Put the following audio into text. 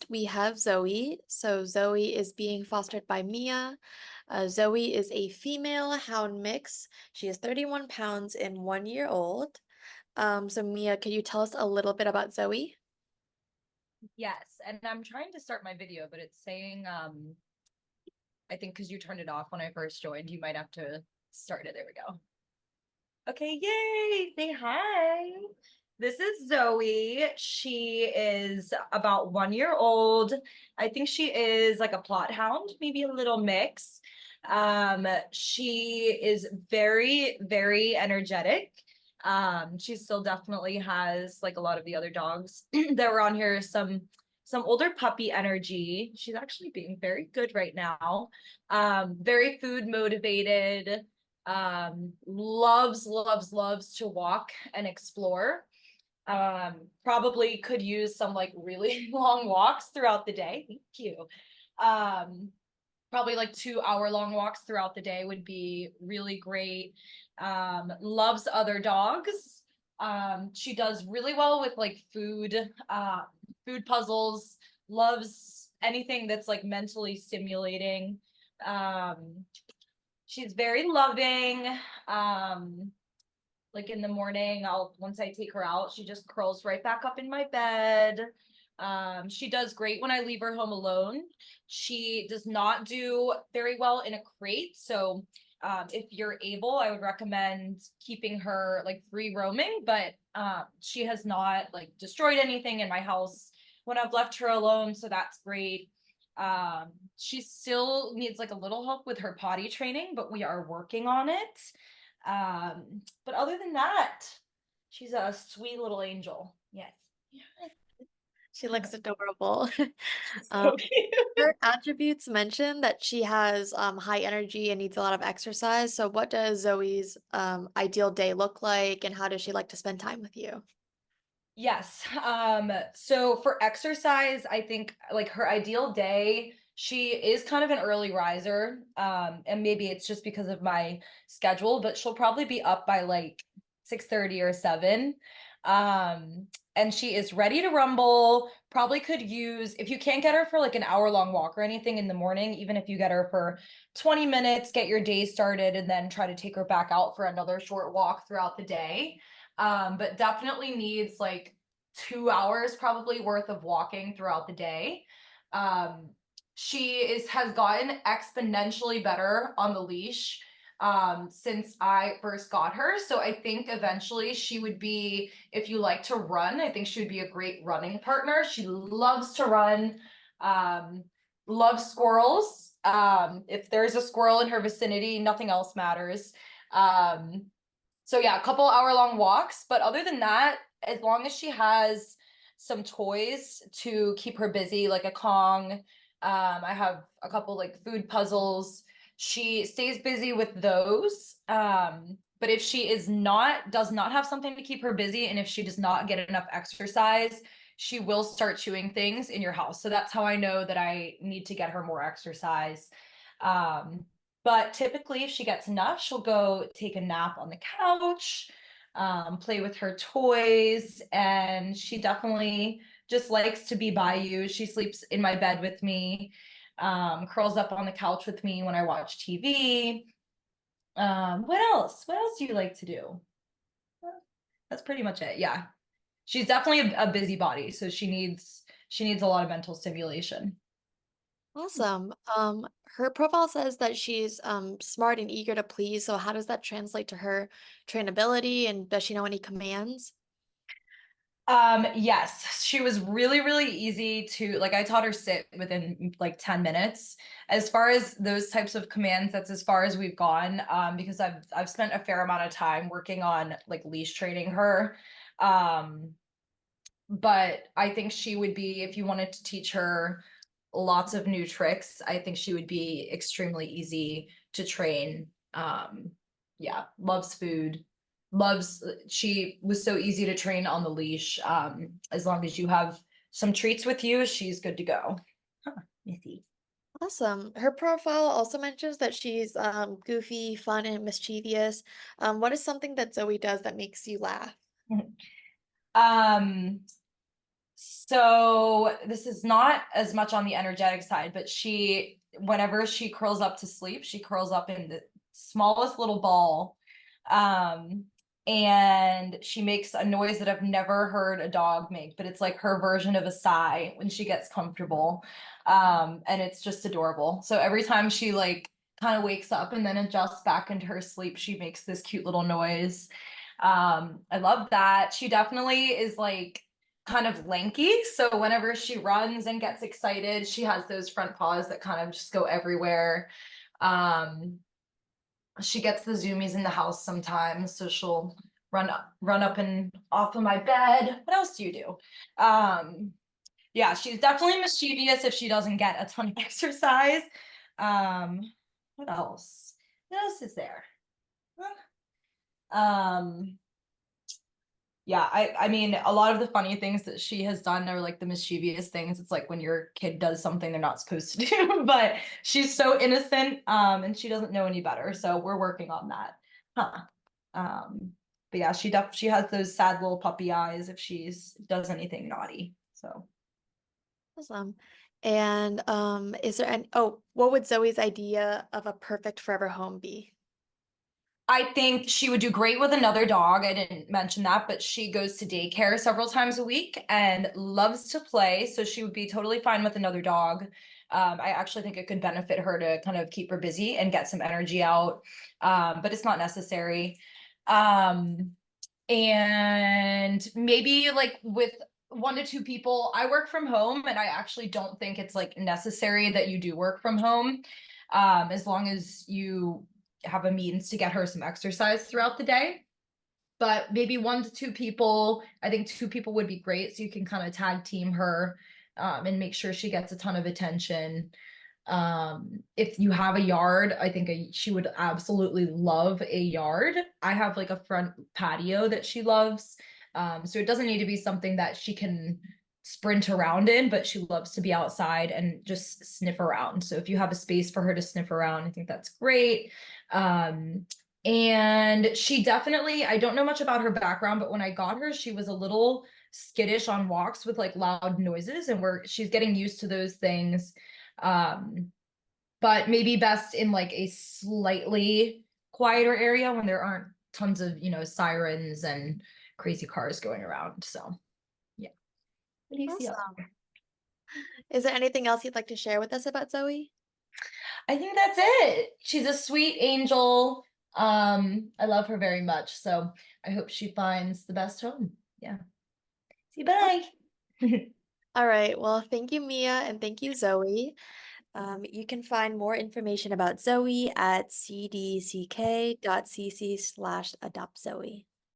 We have Zoe. So Zoe is being fostered by Mia. Zoe is a female hound mix. She is 31 pounds and 1 year old. So Mia, can you tell us a little bit about Zoe? Yes, and I'm trying to start my video, but it's saying I think because you turned it off when I first joined, you might have to start it. There we go. Okay, yay! Say hi. This is Zoe. She is about 1 year old. I think she is like a plot hound, maybe a little mix. She is very, very energetic. She still definitely has like a lot of the other dogs that were on here, some older puppy energy. She's actually being very good right now. Very food motivated, loves to walk and explore. Probably could use some like really long walks throughout the day. Thank you. um Probably like 2 hour long walks throughout the day would be really great. Loves other dogs. She does really well with like food puzzles. Loves anything that's like mentally stimulating. um She's very loving. Um, like in the morning, once I take her out, she just curls right back up in my bed. She does great when I leave her home alone. She does not do very well in a crate. So if you're able, I would recommend keeping her like free roaming, but she has not like destroyed anything in my house when I've left her alone. So that's great. She still needs like a little help with her potty training, but we are working on it. But other than that, she's a sweet little angel. Yes. She looks adorable. She's Um, so cute. Her attributes mention that she has high energy and needs a lot of exercise. So what does Zoe's ideal day look like, and how does she like to spend time with you? Yes. So for exercise, I think like her ideal day, she is kind of an early riser. And maybe it's just because of my schedule, but she'll probably be up by like 6:30 or 7. Um, and she is ready to rumble. Probably could use, if you can't get her for like an hour long walk or anything in the morning, even if you get her for 20 minutes, get your day started, and then try to take her back out for another short walk throughout the day. But definitely needs like 2 hours probably worth of walking throughout the day. Um, she has gotten exponentially better on the leash since I first got her. So I think eventually she would be, if you like to run, I think she would be a great running partner. She loves to run, um, loves squirrels. If there's a squirrel in her vicinity, nothing else matters. Um, so yeah, a couple hour long walks. But other than that, as long as she has some toys to keep her busy, like a Kong, I have a couple like food puzzles. She stays busy with those. But if she does not have something to keep her busy, and if she does not get enough exercise, she will start chewing things in your house. So that's how I know that I need to get her more exercise. Um, but typically, if she gets enough, she'll go take a nap on the couch, play with her toys, and she definitely just likes to be by you. She sleeps in my bed with me, curls up on the couch with me when I watch TV. What else? What else do you like to do? That's pretty much it. Yeah. She's definitely a busybody, so she needs a lot of mental stimulation. Awesome. Her profile says that she's smart and eager to please. So how does that translate to her trainability, and does she know any commands? Yes, she was really, really easy to like. I taught her sit within like 10 minutes. As far as those types of commands, that's as far as we've gone. Because I've spent a fair amount of time working on like leash training her. Um, but I think she would be, if you wanted to teach her lots of new tricks, I think she would be extremely easy to train. Yeah, loves food, she was so easy to train on the leash. As long as you have some treats with you, she's good to go. Huh, Missy. Awesome. Her profile also mentions that she's goofy, fun, and mischievous. What is something that Zoe does that makes you laugh? Um, So this is not as much on the energetic side, but whenever she curls up to sleep, she curls up in the smallest little ball. Um, and she makes a noise that I've never heard a dog make, but it's like her version of a sigh when she gets comfortable. And it's just adorable. So every time she like kind of wakes up and then adjusts back into her sleep, she makes this cute little noise. I love that. She definitely is like kind of lanky. So whenever she runs and gets excited, she has those front paws that kind of just go everywhere. Um, she gets the zoomies in the house sometimes, so she'll run up and off of my bed. What else do you do? Yeah, she's definitely mischievous if she doesn't get a ton of exercise. Um, what else? What else is there? Um, yeah, I mean, a lot of the funny things that she has done are like the mischievous things. It's like when your kid does something they're not supposed to do, but she's so innocent, and she doesn't know any better. So we're working on that. Huh. But yeah, she has those sad little puppy eyes if she's does anything naughty. So Awesome. And is there any, oh, what would Zoe's idea of a perfect forever home be? I think she would do great with another dog. I didn't mention that, but she goes to daycare several times a week and loves to play. So she would be totally fine with another dog. I actually think it could benefit her to kind of keep her busy and get some energy out. But it's not necessary. Um, and maybe like with 1 to 2 people, I work from home and I actually don't think it's like necessary that you do work from home. As long as you have a means to get her some exercise throughout the day. But maybe 1 to 2 people, I think 2 people would be great. So you can kind of tag team her, and make sure she gets a ton of attention. If you have a yard, I think she would absolutely love a yard. I have like a front patio that she loves. So it doesn't need to be something that she can sprint around in, but she loves to be outside and just sniff around. So if you have a space for her to sniff around, I think that's great. Um, and she definitely, I don't know much about her background, but when I got her, she was a little skittish on walks with like loud noises, and she's getting used to those things. Um, but maybe best in like a slightly quieter area when there aren't tons of, sirens and crazy cars going around. So yeah. What do you see else? Awesome. Is there anything else you'd like to share with us about Zoe? I think that's it. She's a sweet angel. I love her very much. So I hope she finds the best home. Yeah. See you. Bye. All right. Well, thank you, Mia, and thank you, Zoe. You can find more information about Zoe at cdck.cc/adoptzoe.